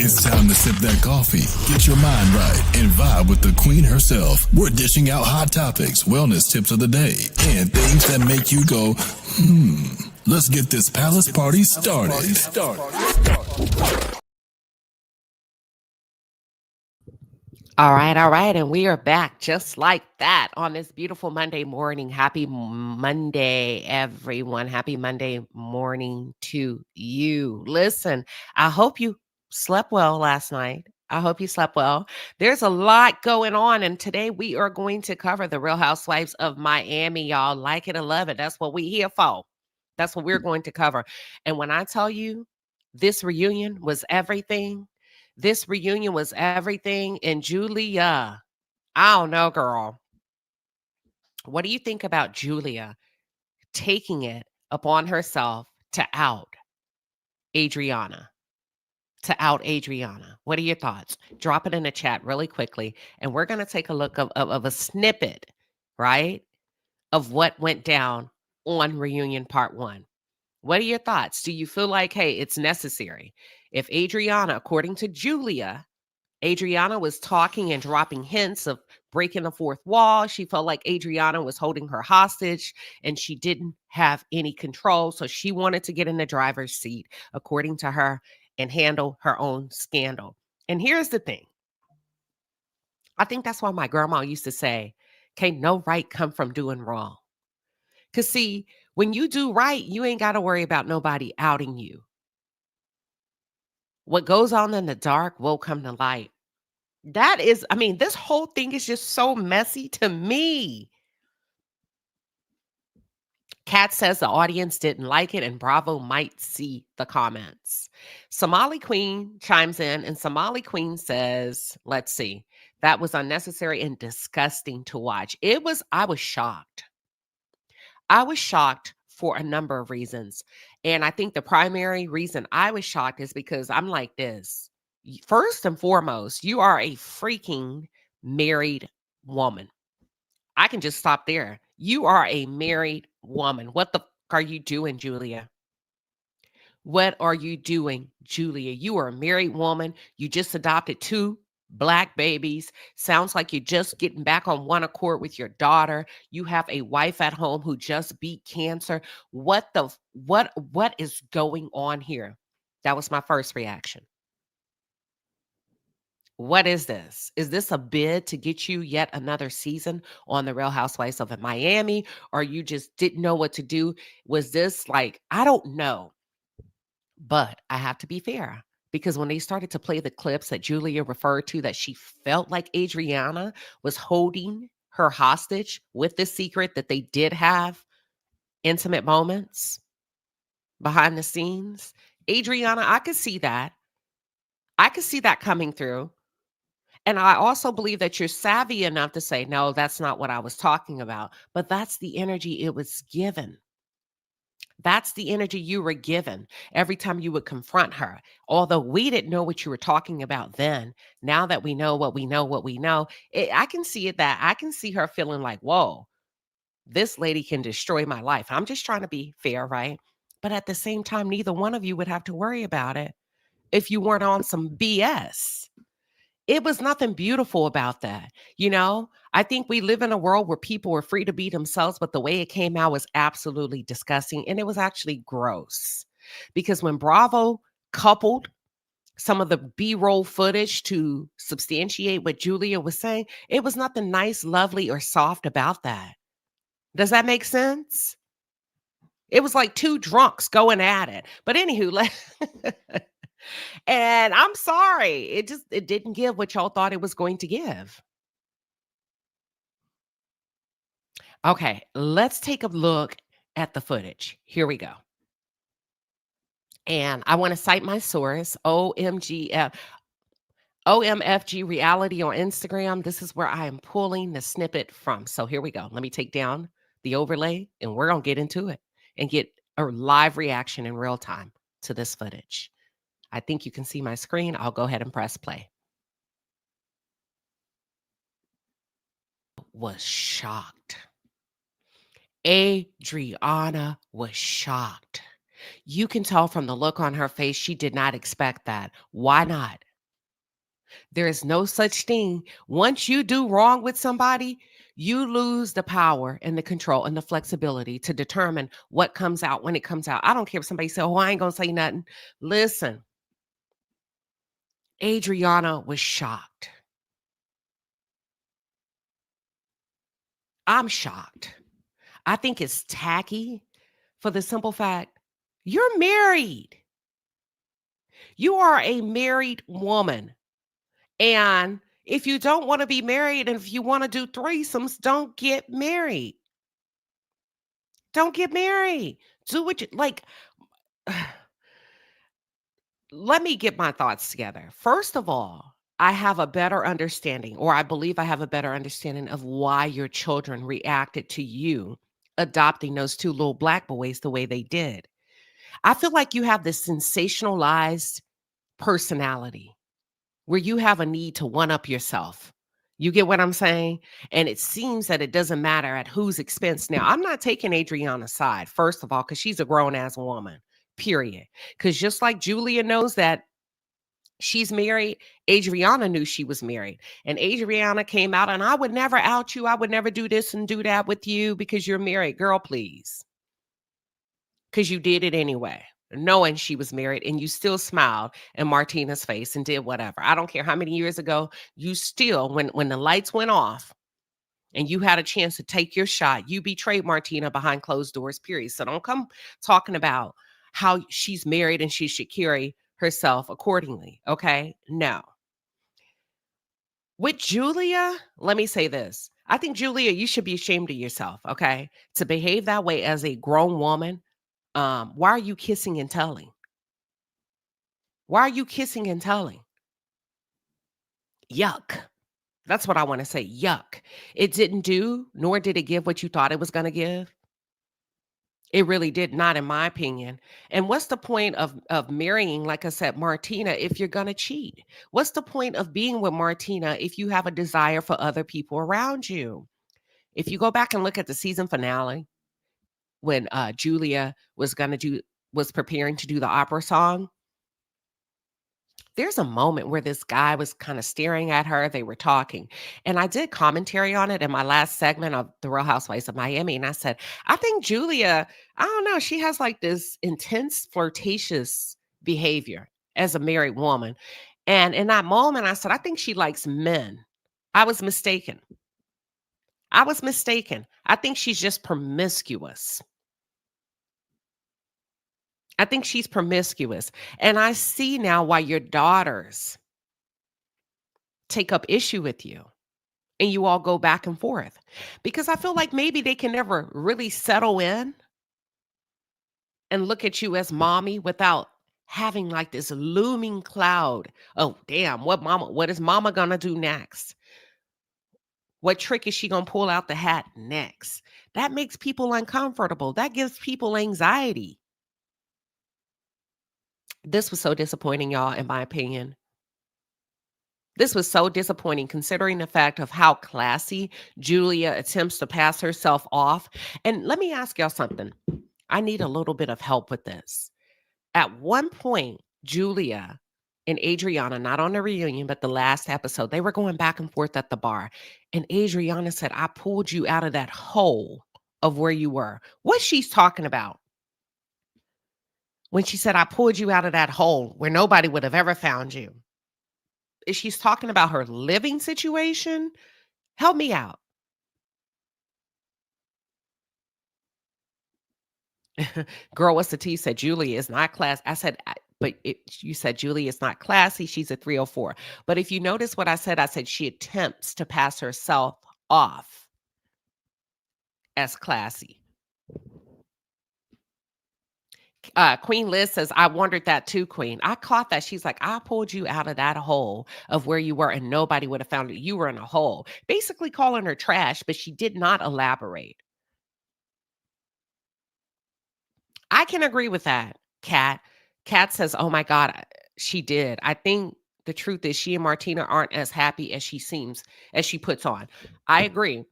It's time to sip that coffee, get your mind right, and vibe with the queen herself. We're dishing out hot topics, wellness tips of the day, and things that make you go, Let's get this palace party started. All right, and we are back just like that on this beautiful Monday morning. Happy Monday, everyone. Happy Monday morning to you. Listen, I hope you slept well last night. I hope you slept well. There's a lot going on, and today we are going to cover the Real Housewives of Miami, y'all. Like it or love it. That's what we here for. That's what we're going to cover. And when I tell you this reunion was everything, this reunion was everything. And Julia, I don't know, girl. What do you think about Julia taking it upon herself to out Adriana? To out Adriana. What are your thoughts? Drop it in the chat really quickly. And we're going to take a look of a snippet, right, of what went down on Reunion Part 1. What are your thoughts? Do you feel like, hey, it's necessary? If Adriana, according to Julia, Adriana was talking and dropping hints of breaking the fourth wall. She felt like Adriana was holding her hostage and she didn't have any control. So she wanted to get in the driver's seat, according to her, and handle her own scandal. And here's the thing. I think that's why my grandma used to say, can't no right come from doing wrong. Because see, when you do right, you ain't got to worry about nobody outing you. What goes on in the dark will come to light. That is, I mean, this whole thing is just so messy to me. Kat says the audience didn't like it and Bravo might see the comments. Somali Queen chimes in and Somali Queen says, let's see, that was unnecessary and disgusting to watch. I was shocked. I was shocked for a number of reasons. And I think the primary reason I was shocked is because I'm like this. First and foremost, you are a freaking married woman. I can just stop there. You are a married woman. What the are you doing, Julia? What are you doing, Julia? You are a married woman. You just adopted 2 Black babies. Sounds like you're just getting back on one accord with your daughter. You have a wife at home who just beat cancer. What is going on here? That was my first reaction. What is this? Is this a bid to get you yet another season on The Real Housewives of Miami? Or you just didn't know what to do? Was this like, I don't know. But I have to be fair because when they started to play the clips that Julia referred to, that she felt like Adriana was holding her hostage with the secret that they did have intimate moments behind the scenes. Adriana, I could see that. I could see that coming through. And I also believe that you're savvy enough to say, no, that's not what I was talking about. But that's the energy it was given. That's the energy you were given every time you would confront her. Although we didn't know what you were talking about then, now that we know what we know, I can see it that I can see her feeling like, whoa, this lady can destroy my life. I'm just trying to be fair, right? But at the same time, neither one of you would have to worry about it if you weren't on some BS. It was nothing beautiful about that. I think we live in a world where people are free to be themselves, but the way it came out was absolutely disgusting. And it was actually gross because when Bravo coupled some of the B-roll footage to substantiate what Julia was saying, it was nothing nice, lovely, or soft about that. Does that make sense? It was like 2 drunks going at it. But anywho, and I'm sorry, it didn't give what y'all thought it was going to give. Okay, let's take a look at the footage. Here we go. And I want to cite my source, OMFG Reality on Instagram. This is where I am pulling the snippet from. So here we go. Let me take down the overlay and we're going to get into it and get a live reaction in real time to this footage. I think you can see my screen. I'll go ahead and press play. Was shocked. Adriana was shocked. You can tell from the look on her face, she did not expect that. Why not? There is no such thing. Once you do wrong with somebody, you lose the power and the control and the flexibility to determine what comes out when it comes out. I don't care if somebody say, "Oh, I ain't gonna say nothing." Listen, Adriana was shocked. I'm shocked. I think it's tacky for the simple fact you're married. You are a married woman. And if you don't want to be married and if you want to do threesomes, don't get married. Don't get married. Do what you like. Let me get my thoughts together. First of all, I have a better understanding, or I believe I have a better understanding of why your children reacted to you adopting those two little black boys the way they did. I feel like you have this sensationalized personality where you have a need to one up yourself. You get what I'm saying? And it seems that it doesn't matter at whose expense. Now, I'm not taking Adriana's side, first of all, because she's a grown ass woman, period. Because just like Julia knows that she's married, Adriana knew she was married. And Adriana came out, and I would never out you. I would never do this and do that with you because you're married. Girl, please. Because you did it anyway, knowing she was married, and you still smiled in Martina's face and did whatever. I don't care how many years ago, you still, when the lights went off and you had a chance to take your shot, you betrayed Martina behind closed doors, period. So don't come talking about how she's married and she should carry herself accordingly. Okay. No. With Julia, let me say this. I think, Julia, you should be ashamed of yourself, okay? To behave that way as a grown woman. Why are you kissing and telling? Why are you kissing and telling? Yuck. That's what I want to say. Yuck. It didn't do, nor did it give what you thought it was going to give. It really did not, in my opinion. And what's the point of marrying, like I said, Martina, if you're gonna cheat? What's the point of being with Martina if you have a desire for other people around you? If you go back and look at the season finale, when Julia was preparing to do the opera song, there's a moment where this guy was kind of staring at her. They were talking. And I did commentary on it in my last segment of The Real Housewives of Miami. And I said, I think Julia, I don't know, she has like this intense flirtatious behavior as a married woman. And in that moment, I said, I think she likes men. I was mistaken. I was mistaken. I think she's just promiscuous. I think she's promiscuous. And I see now why your daughters take up issue with you and you all go back and forth, because I feel like maybe they can never really settle in and look at you as mommy without having like this looming cloud. Oh, damn, what is mama gonna do next? What trick is she gonna pull out the hat next? That makes people uncomfortable. That gives people anxiety. This was so disappointing, y'all, in my opinion. This was so disappointing considering the fact of how classy Julia attempts to pass herself off. And let me ask y'all something. I need a little bit of help with this. At one point, Julia and Adriana, not on the reunion, but the last episode, they were going back and forth at the bar. And Adriana said, I pulled you out of that hole of where you were. What she's talking about when she said, I pulled you out of that hole where nobody would have ever found you. Is she's talking about her living situation? Help me out. Girl, what's the tea? Said Julie is not class. I said, you said Julie is not classy. She's a 304. But if you notice what I said she attempts to pass herself off as classy. Queen Liz says, I wondered that too, Queen. I caught that. She's like, I pulled you out of that hole of where you were and nobody would have found you. You were in a hole. Basically calling her trash, but she did not elaborate. I can agree with that, Kat. Kat says, oh my God, she did. I think the truth is she and Martina aren't as happy as she seems, as she puts on. I agree.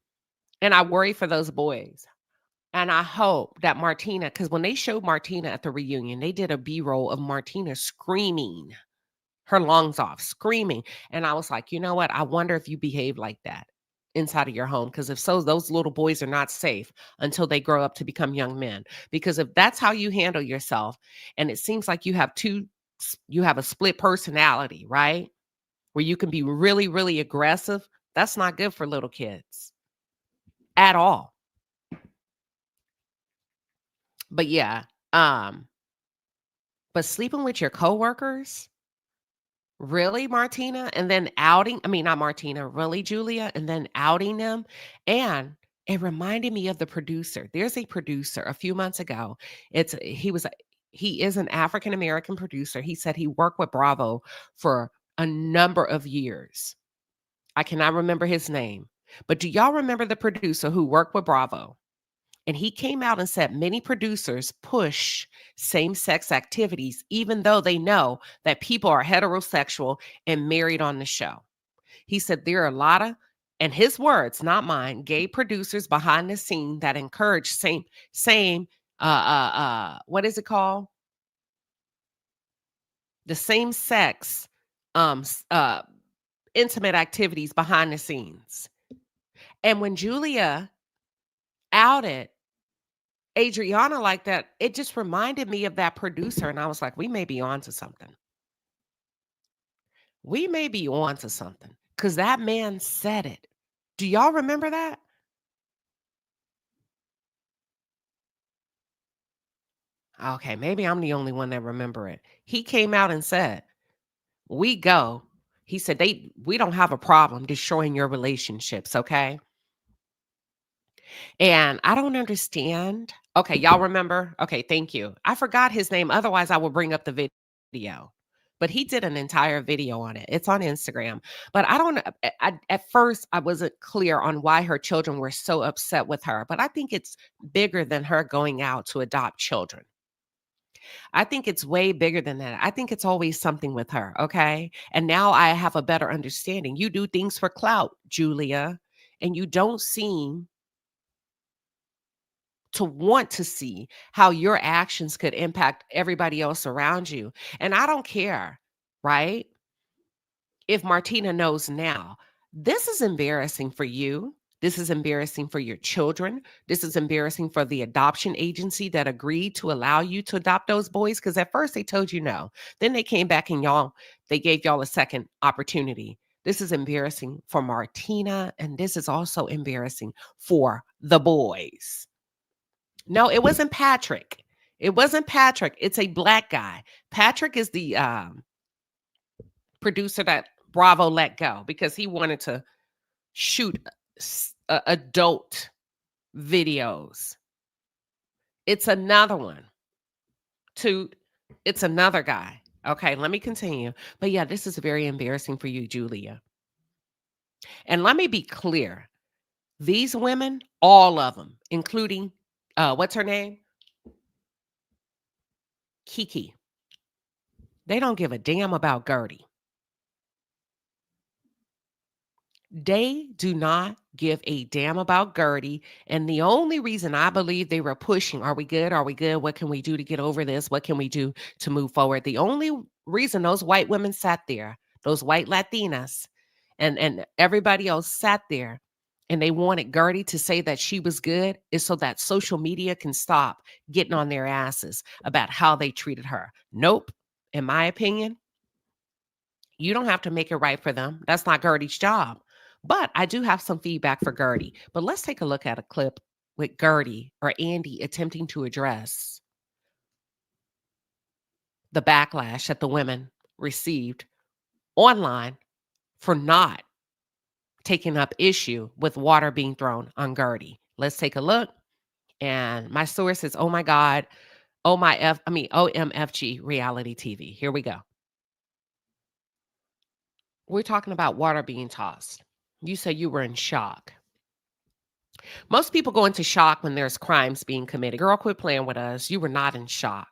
And I worry for those boys. And I hope that Martina, because when they showed Martina at the reunion, they did a B-roll of Martina screaming her lungs off, screaming. And I was like, you know what? I wonder if you behave like that inside of your home. Because if so, those little boys are not safe until they grow up to become young men. Because if that's how you handle yourself, and it seems like you have a split personality, right? Where you can be really, really aggressive, that's not good for little kids at all. But yeah, but sleeping with your coworkers, really, Martina? And then not Martina, really, Julia? And then outing them. And it reminded me of the producer. There's a producer a few months ago. He is an African American producer. He said he worked with Bravo for a number of years. I cannot remember his name. But do y'all remember the producer who worked with Bravo? And he came out and said many producers push same sex activities, even though they know that people are heterosexual and married on the show. He said there are a lot of, and his words, not mine, gay producers behind the scene that encourage what is it called? The same sex, intimate activities behind the scenes. And when Julia outed Adriana like that, it just reminded me of that producer. And I was like, we may be on to something. We may be on to something. Because that man said it. Do y'all remember that? Okay, maybe I'm the only one that remember it. He came out and said, we go. He said, we don't have a problem destroying your relationships, okay? And I don't understand. Okay, y'all remember? Okay, thank you. I forgot his name. Otherwise, I will bring up the video. But he did an entire video on it. It's on Instagram. But I don't at first I wasn't clear on why her children were so upset with her, but I think it's bigger than her going out to adopt children. I think it's way bigger than that. I think it's always something with her, okay? And now I have a better understanding. You do things for clout, Julia, and you don't seem to want to see how your actions could impact everybody else around you. And I don't care, right? If Martina knows now, this is embarrassing for you. This is embarrassing for your children. This is embarrassing for the adoption agency that agreed to allow you to adopt those boys. Because at first they told you no. Then they came back and they gave y'all a second opportunity. This is embarrassing for Martina. And this is also embarrassing for the boys. No, it wasn't Patrick. It wasn't Patrick. It's a black guy. Patrick is the producer that Bravo let go because he wanted to shoot adult videos. It's another one. It's another guy. Okay, let me continue. But yeah, this is very embarrassing for you, Julia. And let me be clear. These women, all of them, including, what's her name? Kiki. They don't give a damn about Guerdy. They do not give a damn about Guerdy. And the only reason I believe they were pushing, are we good? Are we good? What can we do to get over this? What can we do to move forward? The only reason those white women sat there, those white Latinas, and everybody else sat there and they wanted Guerdy to say that she was good is so that social media can stop getting on their asses about how they treated her. Nope. In my opinion, you don't have to make it right for them. That's not Guerdy's job. But I do have some feedback for Guerdy. But let's take a look at a clip with Guerdy or Andy attempting to address the backlash that the women received online for not taking up issue with water being thrown on Guerdy. Let's take a look. And my source is, oh my God, OMFG reality TV. Here we go. We're talking about water being tossed. You said you were in shock. Most people go into shock when there's crimes being committed. Girl, quit playing with us. You were not in shock.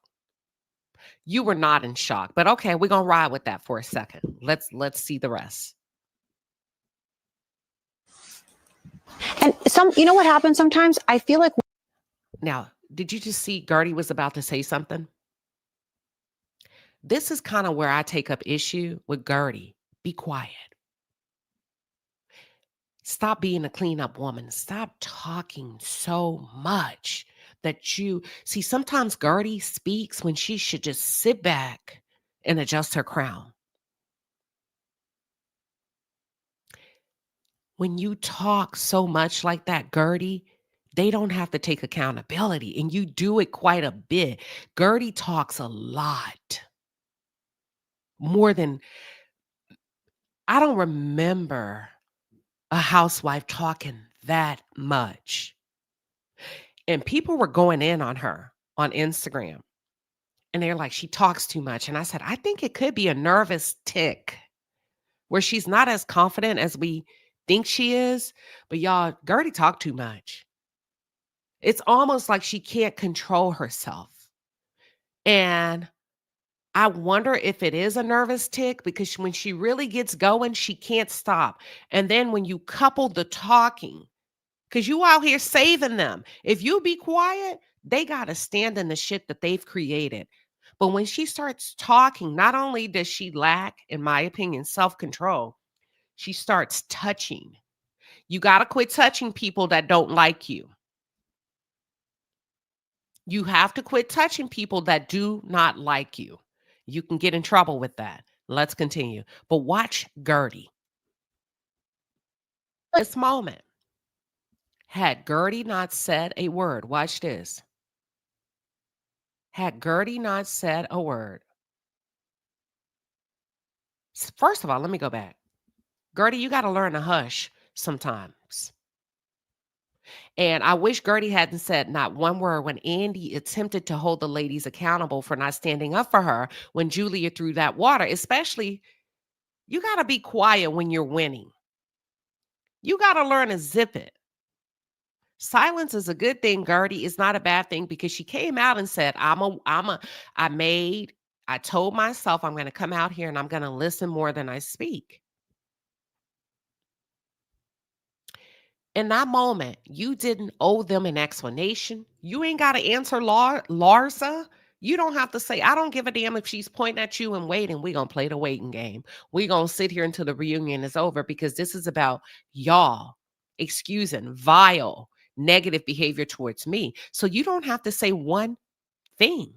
You were not in shock. But okay, we're gonna ride with that for a second. Let's see the rest. And you know what happens sometimes? I feel like now, did you just see Guerdy was about to say something? This is kind of where I take up issue with Guerdy. Be quiet. Stop being a cleanup woman. Stop talking so much that you see. Sometimes Guerdy speaks when she should just sit back and adjust her crown. When you talk so much like that, Guerdy, they don't have to take accountability, and you do it quite a bit. Guerdy talks a lot more than I don't remember a housewife talking that much. And people were going in on her on Instagram. And they're like, she talks too much. And I said, I think it could be a nervous tick where she's not as confident as we think she is. But y'all, Guerdy talk too much. It's almost like she can't control herself. And I wonder if it is a nervous tick because when she really gets going, she can't stop. And then when you couple the talking, because you out here saving them. If you be quiet, they got to stand in the shit that they've created. But when she starts talking, not only does she lack, in my opinion, self-control, she starts touching. You got to quit touching people that don't like you. You have to quit touching people that do not like you. You can get in trouble with that. Let's continue. But watch Guerdy. This moment. Had Guerdy not said a word, watch this. Had Guerdy not said a word. First of all, let me go back. Guerdy, you got to learn to hush sometimes. And I wish Guerdy hadn't said not one word when Andy attempted to hold the ladies accountable for not standing up for her when Julia threw that water. Especially, you got to be quiet when you're winning. You got to learn to zip it. Silence is a good thing, Guerdy. It's not a bad thing because she came out and said, I told myself I'm going to come out here and I'm going to listen more than I speak. In that moment, you didn't owe them an explanation. You ain't got to answer Larsa. You don't have to say, I don't give a damn if she's pointing at you and waiting. We're going to play the waiting game. We're going to sit here until the reunion is over because this is about y'all excusing vile, negative behavior towards me. So you don't have to say one thing.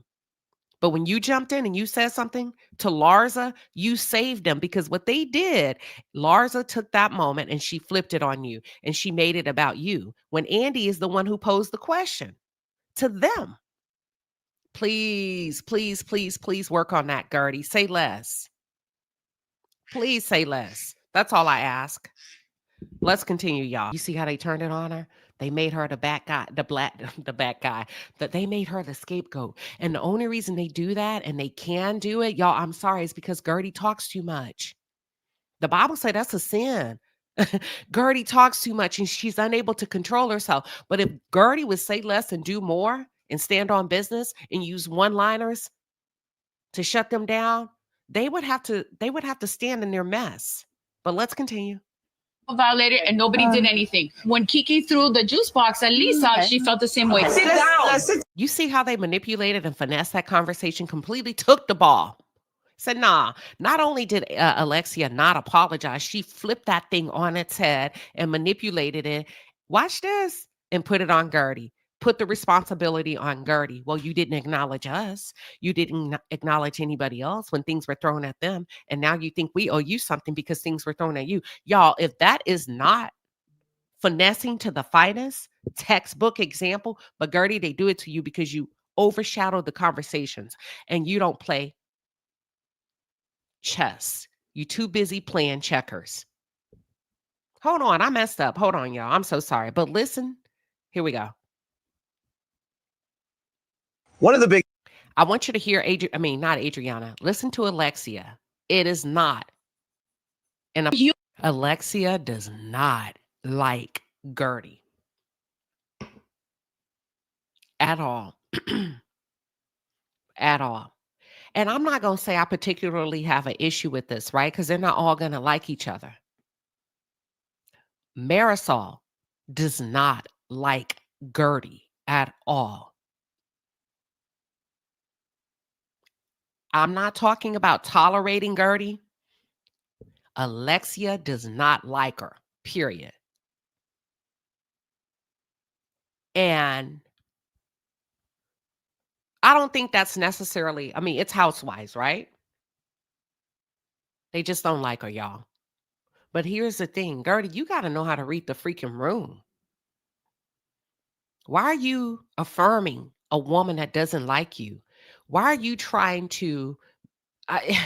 But when you jumped in and you said something to Larsa, you saved them because what they did, Larsa took that moment and she flipped it on you and she made it about you when Andy is the one who posed the question to them. Please, please, please, please work on that, Guerdy. Say less. Please say less. That's all I ask. Let's continue, y'all. You see how they turned it on her? They made her the bad guy, the bad guy. That they made her the scapegoat. And the only reason they do that and they can do it, y'all, I'm sorry, is because Guerdy talks too much. The Bible says that's a sin. Guerdy talks too much and she's unable to control herself. But if Guerdy would say less and do more and stand on business and use one-liners to shut them down, they would have to stand in their mess. But let's continue. Violated and nobody did anything. When Kiki threw the juice box at Lisa, she felt the same way. Sit down. You see how they manipulated and finessed that conversation, completely took the ball. Said, nah, not only did Alexia not apologize, she flipped that thing on its head and manipulated it. Watch this and put it on Guerdy. Put the responsibility on Guerdy. Well, you didn't acknowledge us. You didn't acknowledge anybody else when things were thrown at them. And now you think we owe you something because things were thrown at you. Y'all, if that is not finessing to the finest, textbook example, but Guerdy, they do it to you because you overshadowed the conversations and you don't play chess. You too busy playing checkers. Hold on, I messed up. Hold on, y'all. I'm so sorry. But listen, here we go. One of the big I want you to hear not Adriana. Listen to Alexia. It is not. And Alexia does not like Guerdy. At all. At all. And I'm not going to say I particularly have an issue with this, right? Because they're not all going to like each other. Marisol does not like Guerdy at all. I'm not talking about tolerating Guerdy. Alexia does not like her, period. And I don't think that's necessarily, I mean, it's Housewives, right? They just don't like her, y'all. But here's the thing, Guerdy, you got to know how to read the freaking room. Why are you affirming a woman that doesn't like you? Why are you trying to, I,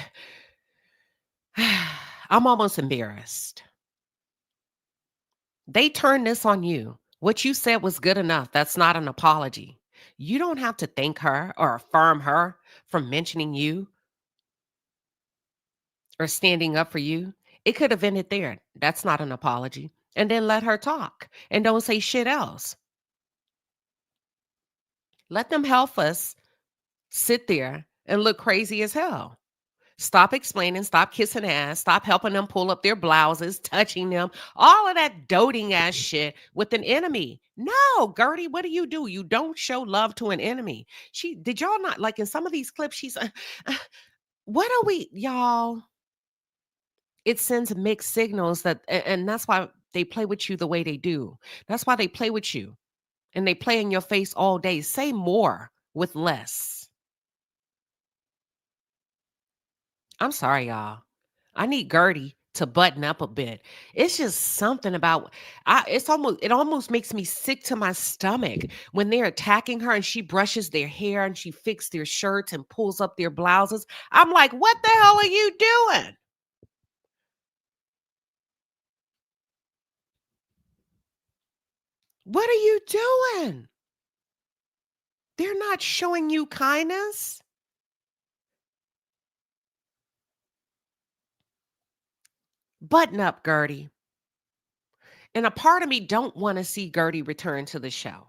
I'm almost embarrassed. They turned this on you. What you said was good enough. That's not an apology. You don't have to thank her or affirm her for mentioning you or standing up for you. It could have ended there. That's not an apology. And then let her talk and don't say shit else. Let them help us sit there and look crazy as hell. Stop explaining, stop kissing ass, stop helping them pull up their blouses, touching them, all of that doting ass shit with an enemy. No, Guerdy, what do? You don't show love to an enemy. Did y'all not, like in some of these clips, she's, what are we, y'all? It sends mixed signals and that's why they play with you the way they do. That's why they play with you and they play in your face all day. Say more with less. I'm sorry, y'all. I need Guerdy to button up a bit. It's just something about it almost makes me sick to my stomach when they're attacking her and she brushes their hair and she fixes their shirts and pulls up their blouses. I'm like, what the hell are you doing? What are you doing? They're not showing you kindness. Button up, Guerdy. And a part of me don't want to see Guerdy return to the show.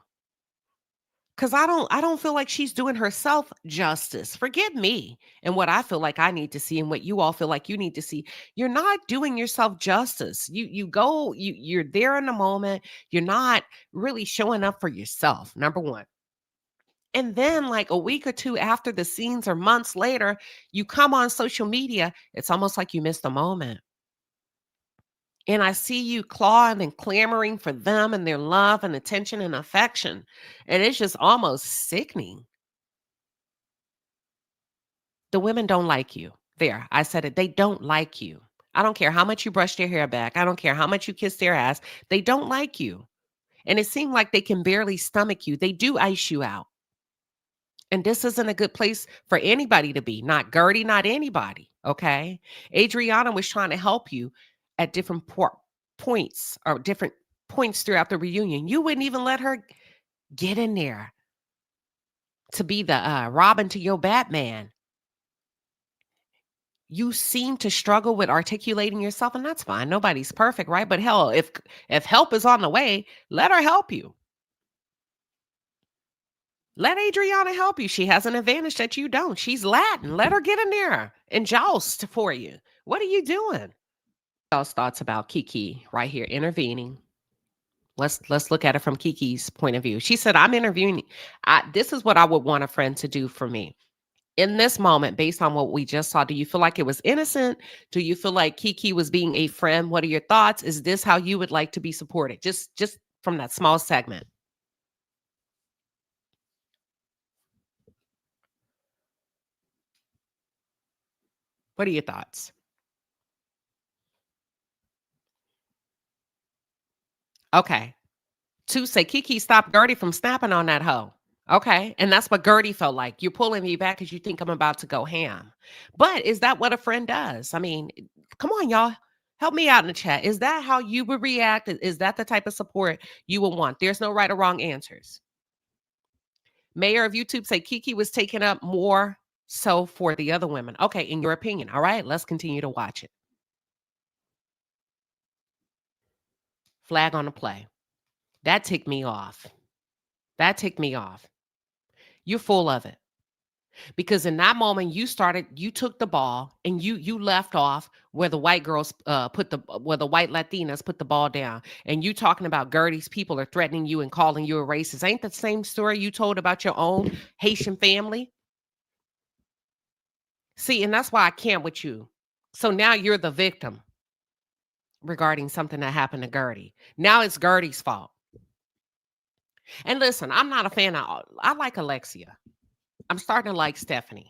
Cause I don't feel like she's doing herself justice. Forget me and what I feel like I need to see and what you all feel like you need to see. You're not doing yourself justice. You're there in the moment. You're not really showing up for yourself, number one. And then like a week or two after the scenes or months later, you come on social media. It's almost like you missed a moment. And I see you clawing and clamoring for them and their love and attention and affection. And it's just almost sickening. The women don't like you. There, I said it. They don't like you. I don't care how much you brush their hair back. I don't care how much you kiss their ass. They don't like you. And it seemed like they can barely stomach you. They do ice you out. And this isn't a good place for anybody to be. Not Guerdy, not anybody. Okay. Adriana was trying to help you at different points or different points throughout the reunion. You wouldn't even let her get in there to be the Robin to your Batman. You seem to struggle with articulating yourself, and that's fine. Nobody's perfect, right? But hell, if help is on the way, let her help you. Let Adriana help you. She has an advantage that you don't. She's Latin. Let her get in there and joust for you. What are you doing? Y'all's thoughts about Kiki right here intervening. Let's look at it from Kiki's point of view. She said, I'm interviewing. This is what I would want a friend to do for me. In this moment, based on what we just saw, do you feel like it was innocent? Do you feel like Kiki was being a friend? What are your thoughts? Is this how you would like to be supported? Just from that small segment. What are your thoughts? Okay. To say Kiki stopped Guerdy from snapping on that hoe. Okay. And that's what Guerdy felt like. You're pulling me back because you think I'm about to go ham. But is that what a friend does? I mean, come on, y'all. Help me out in the chat. Is that how you would react? Is that the type of support you would want? There's no right or wrong answers. Mayor of YouTube say Kiki was taken up more so for the other women. Okay, in your opinion. All right, let's continue to watch it. Flag on the play. That ticked me off. That ticked me off. You're full of it. Because in that moment you took the ball and you left off where the white girls where the white Latinas put the ball down. And you talking about Guerdy's people are threatening you and calling you a racist. Ain't that the same story you told about your own Haitian family? See, and that's why I can't with you. So now you're the victim regarding something that happened to Guerdy. Now it's Guerdy's fault. And listen, I'm not a fan of, I like Alexia. I'm starting to like Stephanie.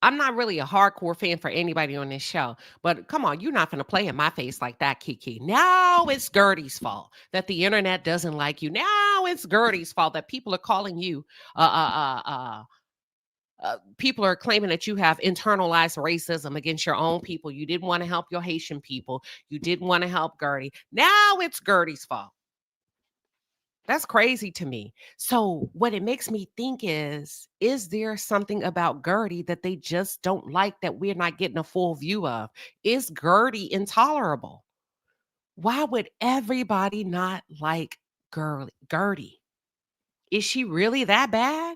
I'm not really a hardcore fan for anybody on this show, but come on, you're not going to play in my face like that, Kiki. Now it's Guerdy's fault that the internet doesn't like you. Now it's Guerdy's fault that people are calling you, people are claiming that you have internalized racism against your own people. You didn't want to help your Haitian people. You didn't want to help Guerdy. Now it's Guerdy's fault. That's crazy to me. So what it makes me think is there something about Guerdy that they just don't like that we're not getting a full view of? Is Guerdy intolerable? Why would everybody not like Guerdy? Is she really that bad?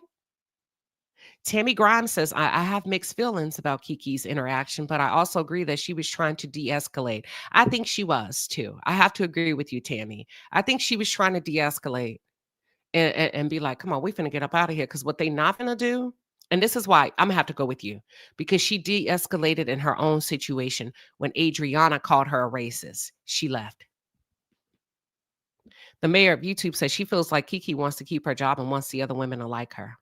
Tammy Grimes says, I have mixed feelings about Kiki's interaction, but I also agree that she was trying to de-escalate. I think she was too. I have to agree with you, Tammy. I think she was trying to de-escalate and be like, come on, we finna get up out of here. Because what they not finna do, and this is why I'm gonna have to go with you, because she de-escalated in her own situation when Adriana called her a racist. She left. The mayor of YouTube says she feels like Kiki wants to keep her job and wants the other women to like her.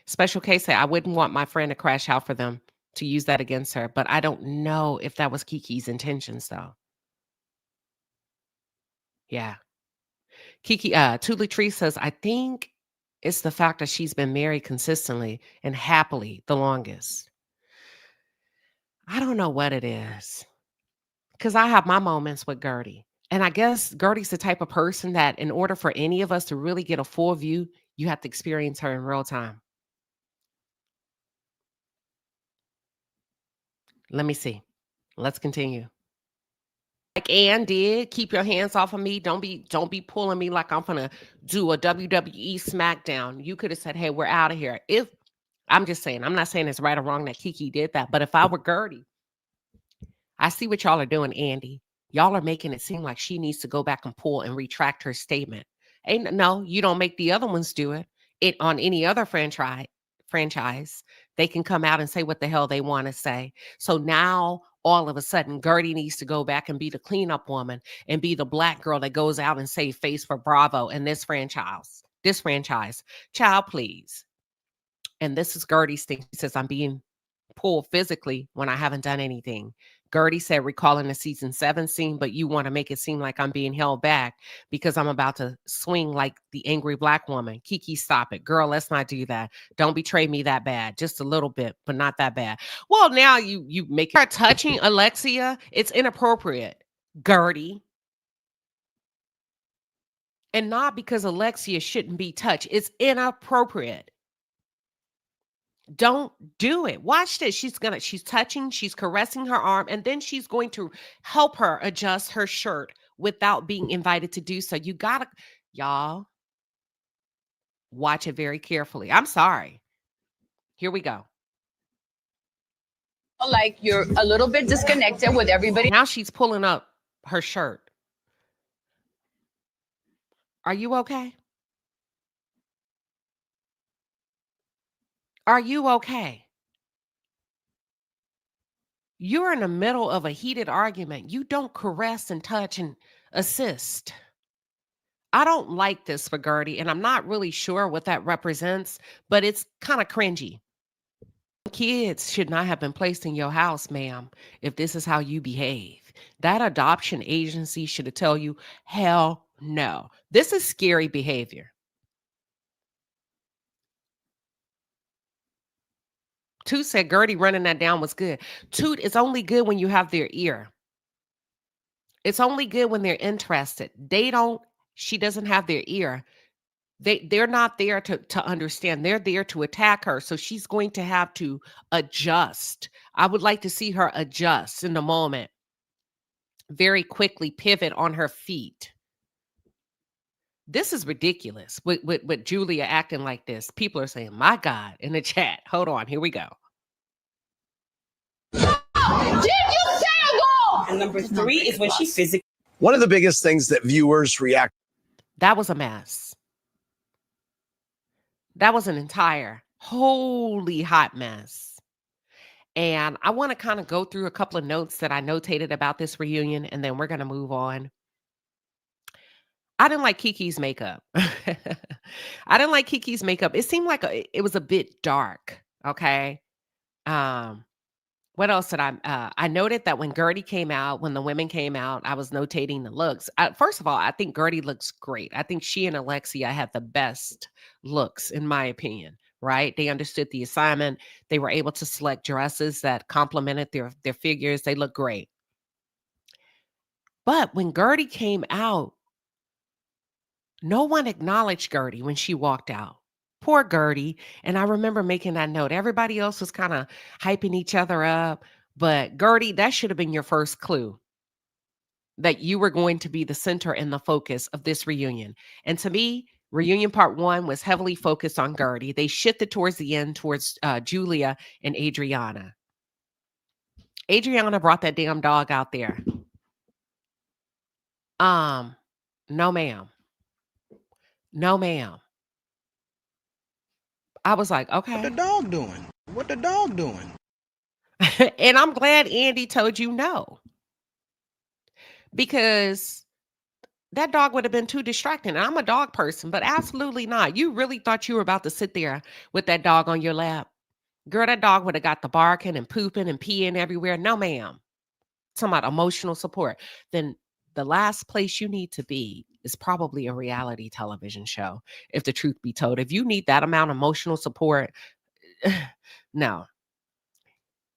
Special Case said, I wouldn't want my friend to crash out for them to use that against her, but I don't know if that was Kiki's intentions, though. Yeah. Kiki, Tuli Tree says, I think it's the fact that she's been married consistently and happily the longest. I don't know what it is, because I have my moments with Guerdy. And I guess Guerdy's the type of person that in order for any of us to really get a full view, you have to experience her in real time. Let me see. Let's continue. Like Ann did, keep your hands off of me. Don't be pulling me like I'm gonna do a WWE SmackDown. You could have said, hey, we're out of here. If I'm just saying, I'm not saying it's right or wrong that Kiki did that, but if I were Guerdy, I see what y'all are doing, Andy. Y'all are making it seem like she needs to go back and pull and retract her statement. No, you don't make the other ones do it. It on any other franchise, they can come out and say what the hell they want to say. So now all of a sudden, Guerdy needs to go back and be the cleanup woman and be the black girl that goes out and save face for Bravo and this franchise. Child, please. And this is Guerdy's thing. She says, I'm being pulled physically when I haven't done anything. Guerdy said, recalling the season 7 scene, but you want to make it seem like I'm being held back because I'm about to swing like the angry black woman. Kiki, stop it. Girl, let's not do that. Don't betray me that bad. Just a little bit, but not that bad. Well, now you make her touching Alexia. It's inappropriate, Guerdy. And not because Alexia shouldn't be touched. It's inappropriate. Don't do it. Watch this. She's touching, she's caressing her arm, and then she's going to help her adjust her shirt without being invited to do so. You gotta, y'all, watch it very carefully. I'm sorry. Here we go. Like you're a little bit disconnected with everybody. Now she's pulling up her shirt. Are you okay? Are you okay? You're in the middle of a heated argument. You don't caress and touch and assist. I don't like this for Guerdy, and I'm not really sure what that represents, but it's kind of cringy. Kids should not have been placed in your house, ma'am, if this is how you behave. That adoption agency should have told you, hell no. This is scary behavior. Toot said Guerdy running that down was good. Toot, it's only good when you have their ear. It's only good when they're interested. She doesn't have their ear. They're not there to understand. They're there to attack her. So she's going to have to adjust. I would like to see her adjust in the moment. Very quickly pivot on her feet. This is ridiculous with Julia acting like this. People are saying, my God, in the chat. Hold on, here we go. Did you say go? And number 3 is when she physically. One of the biggest things that viewers react. That was a mess. That was an entire Holy hot mess. And I want to kind of go through a couple of notes that I notated about this reunion, and then we're going to move on. I didn't like Kiki's makeup. I didn't like Kiki's makeup. It seemed like it was a bit dark. Okay. Um, what else did I noted that when Guerdy came out, when the women came out, I was notating the looks. First of all, I think Guerdy looks great. I think she and Alexia had the best looks, in my opinion. Right? They understood the assignment. They were able to select dresses that complemented their figures. They look great. But when Guerdy came out, no one acknowledged Guerdy when she walked out. Poor Guerdy. And I remember making that note. Everybody else was kind of hyping each other up. But Guerdy, that should have been your first clue that you were going to be the center and the focus of this reunion. And to me, reunion part 1 was heavily focused on Guerdy. They shifted towards the end towards Julia and Adriana. Adriana brought that damn dog out there. No, ma'am. No, ma'am. I was like, okay. What the dog doing? What the dog doing? And I'm glad Andy told you no. Because that dog would have been too distracting. And I'm a dog person, but absolutely not. You really thought you were about to sit there with that dog on your lap? Girl, that dog would have got the barking and pooping and peeing everywhere. No, ma'am. Talking about emotional support. Then the last place you need to be is probably a reality television show, if the truth be told. If you need that amount of emotional support, no.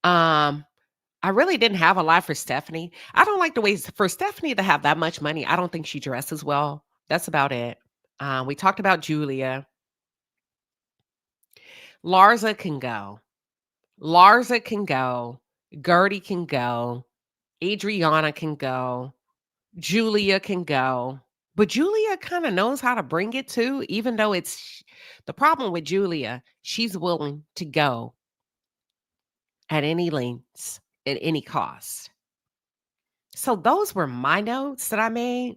I really didn't have a lot for Stephanie. I don't like the ways for Stephanie to have that much money. I don't think she dresses well. That's about it. We talked about Julia. Larsa can go. Larsa can go. Guerdy can go. Adriana can go. Julia can go. But Julia kind of knows how to bring it too, even though it's the problem with Julia. She's willing to go at any lengths, at any cost. So those were my notes that I made.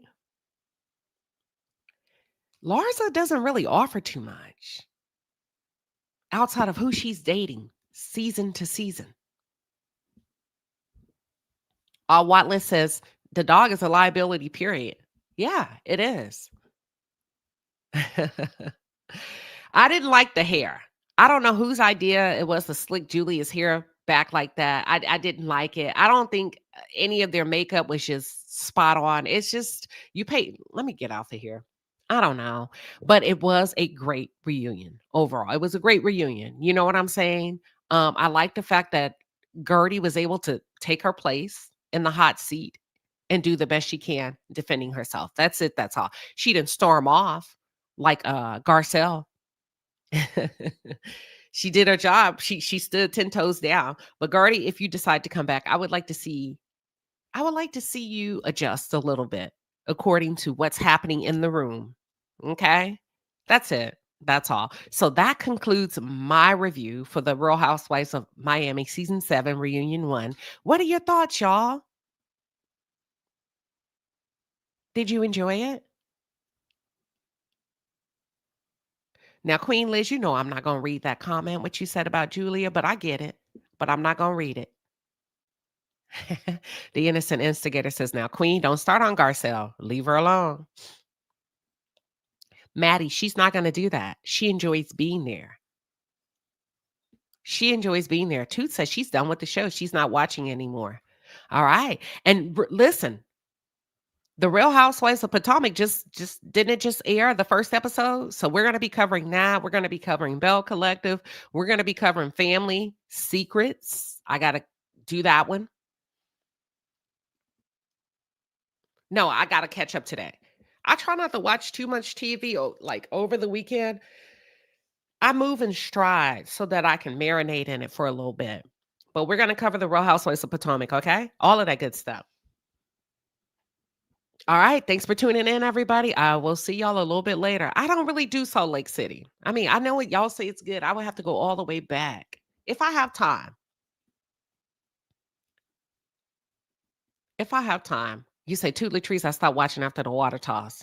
Larsa doesn't really offer too much outside of who she's dating season to season. Watley says the dog is a liability, period. Yeah, it is. I didn't like the hair. I don't know whose idea it was to slick Julia's hair back like that. I didn't like it. I don't think any of their makeup was just spot on. It's just, you pay. Let me get out of here. I don't know. But it was a great reunion overall. It was a great reunion. You know what I'm saying? I like the fact that Guerdy was able to take her place in the hot seat and do the best she can defending herself. That's it. That's all. She didn't storm off like Garcelle. She did her job. She stood 10 toes down. But Guerdy, if you decide to come back, I would like to see you adjust a little bit according to what's happening in the room. Okay? That's it. That's all. So that concludes my review for the Real Housewives of Miami season 7 reunion 1. What are your thoughts, y'all? Did you enjoy it? Now, Queen Liz, you know I'm not going to read that comment, what you said about Julia, but I get it. But I'm not going to read it. The innocent instigator says, now, Queen, don't start on Garcelle. Leave her alone. Maddie, she's not going to do that. She enjoys being there. She enjoys being there. Toot says she's done with the show. She's not watching anymore. All right. And listen, The Real Housewives of Potomac just didn't it just air the first episode? So we're going to be covering that. We're going to be covering Bell Collective. We're going to be covering Family Secrets. I got to do that one. No, I got to catch up today. I try not to watch too much TV like over the weekend. I move in stride so that I can marinate in it for a little bit. But we're going to cover The Real Housewives of Potomac, okay? All of that good stuff. All right. Thanks for tuning in, everybody. I will see y'all a little bit later. I don't really do Salt Lake City. I mean, I know what y'all say it's good. I would have to go all the way back if I have time. If I have time. You say, Toot Latrice, I stopped watching after the water toss.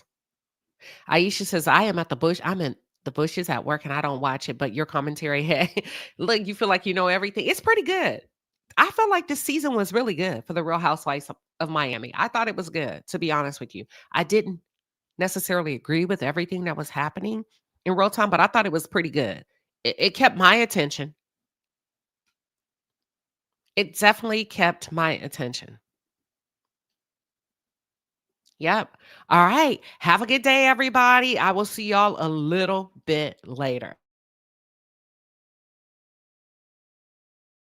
Aisha says, I am at the bush. I'm in The Bush is at work and I don't watch it, but your commentary, hey, look, you feel like you know everything. It's pretty good. I felt like this season was really good for the Real Housewives of Miami. I thought it was good, to be honest with you. I didn't necessarily agree with everything that was happening in real time, but I thought it was pretty good. It kept my attention. It definitely kept my attention. Yep. All right. Have a good day, everybody. I will see y'all a little bit later.